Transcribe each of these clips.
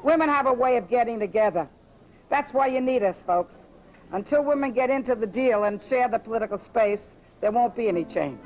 Women have a way of getting together. That's why you need us, folks. Until women get into the deal and share the political space, there won't be any change.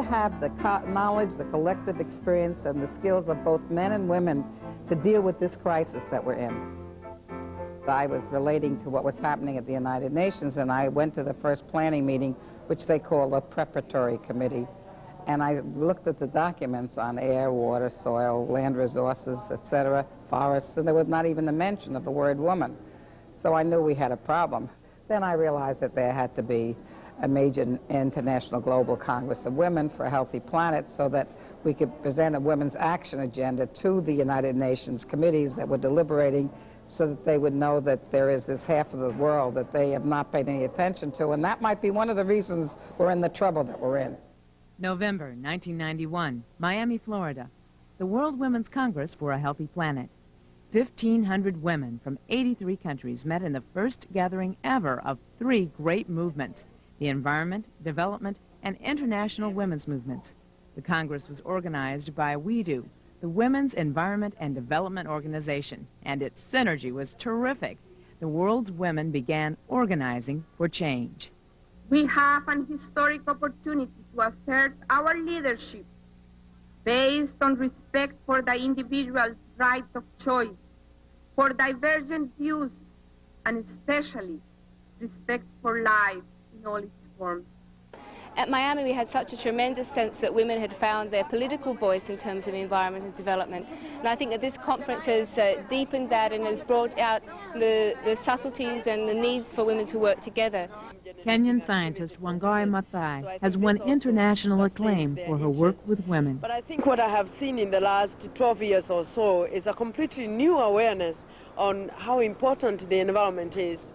Have the knowledge, the collective experience, and the skills of both men and women to deal with this crisis that we're in. I was relating to what was happening at the United Nations, and I went to the first planning meeting, which they call a preparatory committee, and I looked at the documents on air, water, soil, land resources, etc., forests, and there was not even a mention of the word woman. So I knew we had a problem. Then I realized that there had to be a major international global Congress of Women for a Healthy Planet so that we could present a women's action agenda to the United Nations committees that were deliberating so that they would know that there is this half of the world that they have not paid any attention to, and that might be one of the reasons we're in the trouble that we're in. November 1991, Miami, Florida. The World Women's Congress for a Healthy Planet. 1,500 women from 83 countries met in the first gathering ever of 3 great movements: the environment, development, and international women's movements. The Congress was organized by WEDO, the Women's Environment and Development Organization, and its synergy was terrific. The world's women began organizing for change. We have an historic opportunity to assert our leadership based on respect for the individual's right of choice, for divergent views, and especially respect for life in all its forms. At Miami, we had such a tremendous sense that women had found their political voice in terms of environment and development. And I think that this conference has deepened that and has brought out the subtleties and the needs for women to work together. Kenyan scientist Wangari Maathai has won international acclaim for her work with women. But I think what I have seen in the last 12 years or so is a completely new awareness on how important the environment is,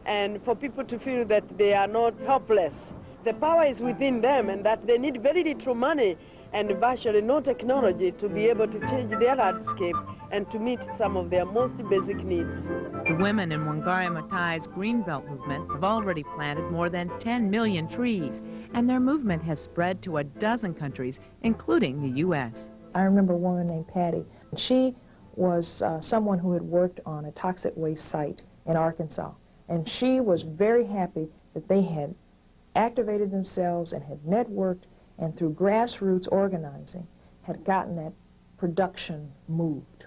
and for people to feel that they are not helpless. The power is within them, and that they need very little money and virtually no technology to be able to change their landscape and to meet some of their most basic needs. The women in Wangari Maathai's Greenbelt movement have already planted more than 10 million trees, and their movement has spread to a dozen countries, including the U.S. I remember a woman named Patty. She was someone who had worked on a toxic waste site in Arkansas, and she was very happy that they had activated themselves and had networked, and through grassroots organizing had gotten that production moved.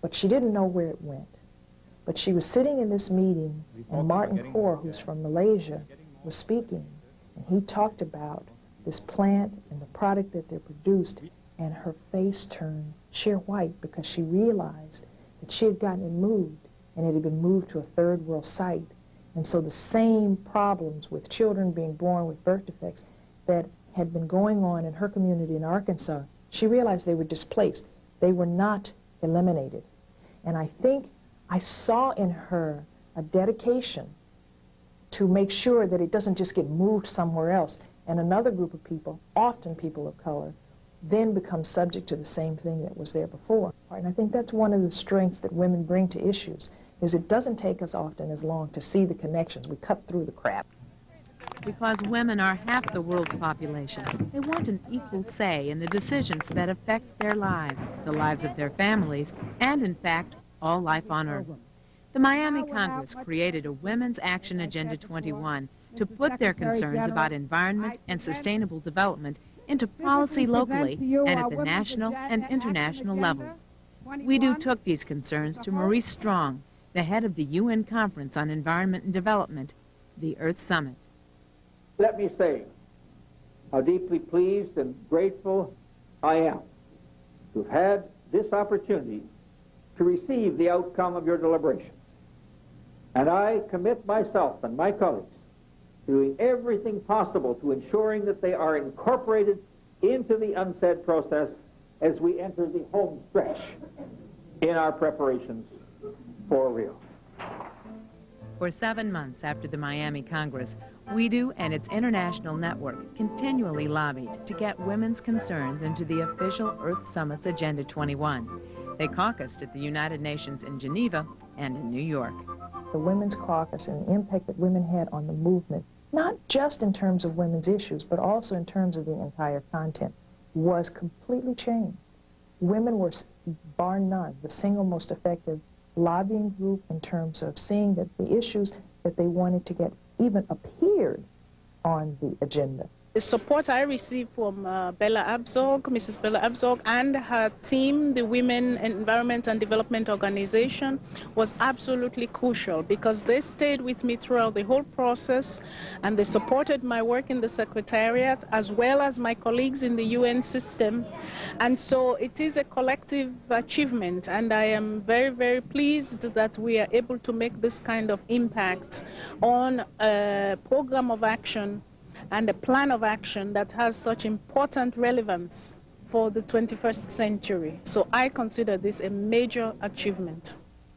But she didn't know where it went. But she was sitting in this meeting, and Martin Kaur, who's from Malaysia, was speaking, and he talked about this plant and the product that they produced, and her face turned sheer white because she realized that she had gotten it moved, and it had been moved to a third world site. And so the same problems with children being born with birth defects that had been going on in her community in Arkansas, she realized they were displaced. They were not eliminated. And I think I saw in her a dedication to make sure that it doesn't just get moved somewhere else. And another group of people, often people of color, then become subject to the same thing that was there before. And I think that's one of the strengths that women bring to issues, is it doesn't take us often as long to see the connections. We cut through the crap. Because women are half the world's population, they want an equal say in the decisions that affect their lives, the lives of their families, and in fact, all life on Earth. The Miami Congress created a Women's Action Agenda 21 to put their concerns about environment and sustainable development into policy locally and at the national and international levels. WEDO took these concerns to Maurice Strong, the head of the UN Conference on Environment and Development, the Earth Summit. Let me say how deeply pleased and grateful I am to have had this opportunity to receive the outcome of your deliberations. And I commit myself and my colleagues to doing everything possible to ensuring that they are incorporated into the UNCED process as we enter the home stretch in our preparations for Rio. For 7 months after the Miami Congress, WEDO and its international network continually lobbied to get women's concerns into the official Earth Summit's Agenda 21. They caucused at the United Nations in Geneva and in New York. The Women's Caucus and the impact that women had on the movement, not just in terms of women's issues, but also in terms of the entire content, was completely changed. Women were, bar none, the single most effective lobbying group in terms of seeing that the issues that they wanted to get even appeared on the agenda. The support I received from Bella Abzug, Mrs. Bella Abzug, and her team, the Women Environment and Development Organization, was absolutely crucial because they stayed with me throughout the whole process, and they supported my work in the Secretariat as well as my colleagues in the UN system. And so it is a collective achievement, and I am very, very pleased that we are able to make this kind of impact on a program of action and a plan of action that has such important relevance for the 21st century. So I consider this a major achievement.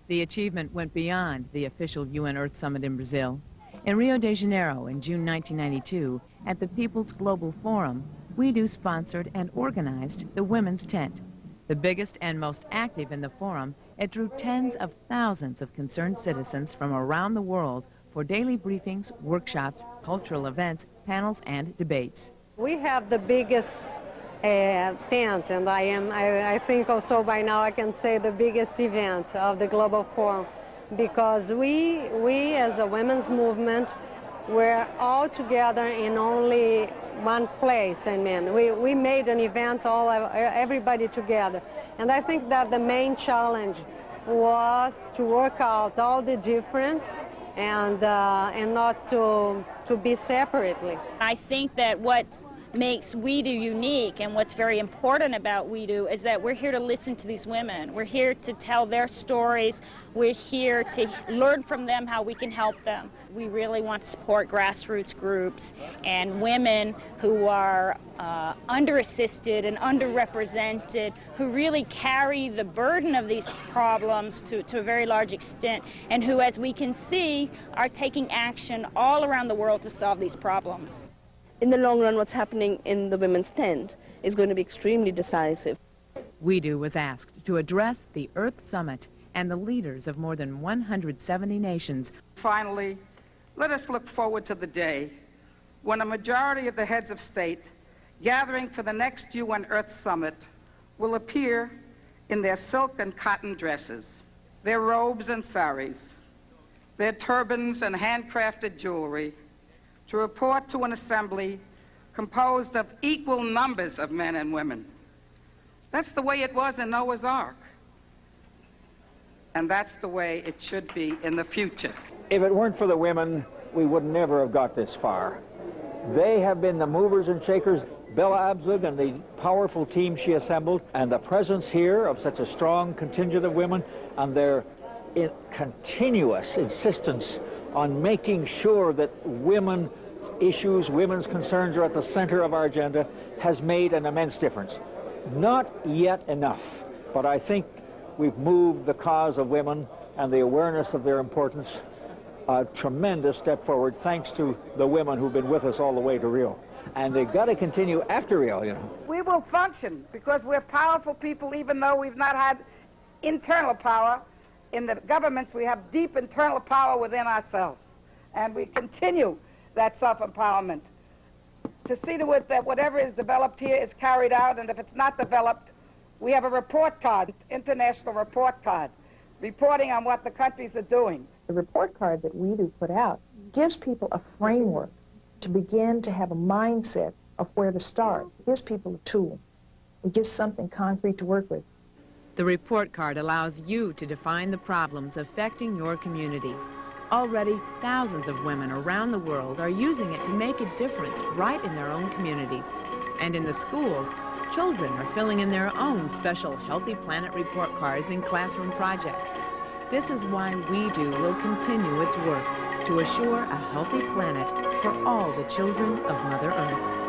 The achievement went beyond the official UN Earth Summit in Brazil. In Rio de Janeiro in June 1992, at the People's Global Forum, WEDO sponsored and organized the Women's Tent. The biggest and most active in the forum, it drew tens of thousands of concerned citizens from around the world for daily briefings, workshops, cultural events, panels, and debates. We have the biggest tent, and I think also by now I can say the biggest event of the Global Forum, because we as a women's movement, we're all together in only one place. I mean, we made an event, everybody together. And I think that the main challenge was to work out all the difference and not to be separately. I think that what makes WEDO unique and what's very important about WEDO is that we're here to listen to these women. We're here to tell their stories. We're here to learn from them how we can help them. We really want to support grassroots groups and women who are under-assisted and underrepresented, who really carry the burden of these problems to a very large extent, and who, as we can see, are taking action all around the world to solve these problems. In the long run, what's happening in the Women's Tent is going to be extremely decisive. WEDO was asked to address the Earth Summit and the leaders of more than 170 nations. Finally, let us look forward to the day when a majority of the heads of state gathering for the next UN Earth Summit will appear in their silk and cotton dresses, their robes and saris, their turbans and handcrafted jewelry, to report to an assembly composed of equal numbers of men and women. That's the way it was in Noah's Ark. And that's the way it should be in the future. If it weren't for the women, we would never have got this far. They have been the movers and shakers. Bella Abzug and the powerful team she assembled, and the presence here of such a strong contingent of women, and their continuous insistence on making sure that women's issues, women's concerns are at the center of our agenda, has made an immense difference. Not yet enough, but I think we've moved the cause of women and the awareness of their importance a tremendous step forward, thanks to the women who've been with us all the way to Rio. And they've got to continue after Rio, you know. We will function because we're powerful people, even though we've not had internal power. In the governments, we have deep internal power within ourselves. And we continue that self-empowerment to see to it that whatever is developed here is carried out, and if it's not developed, we have a report card, international report card, reporting on what the countries are doing. The report card that WEDO put out gives people a framework to begin to have a mindset of where to start. It gives people a tool. It gives something concrete to work with. The report card allows you to define the problems affecting your community. Already, thousands of women around the world are using it to make a difference right in their own communities. And in the schools, children are filling in their own special Healthy Planet report cards in classroom projects. This is why WEDO will continue its work to assure a healthy planet for all the children of Mother Earth.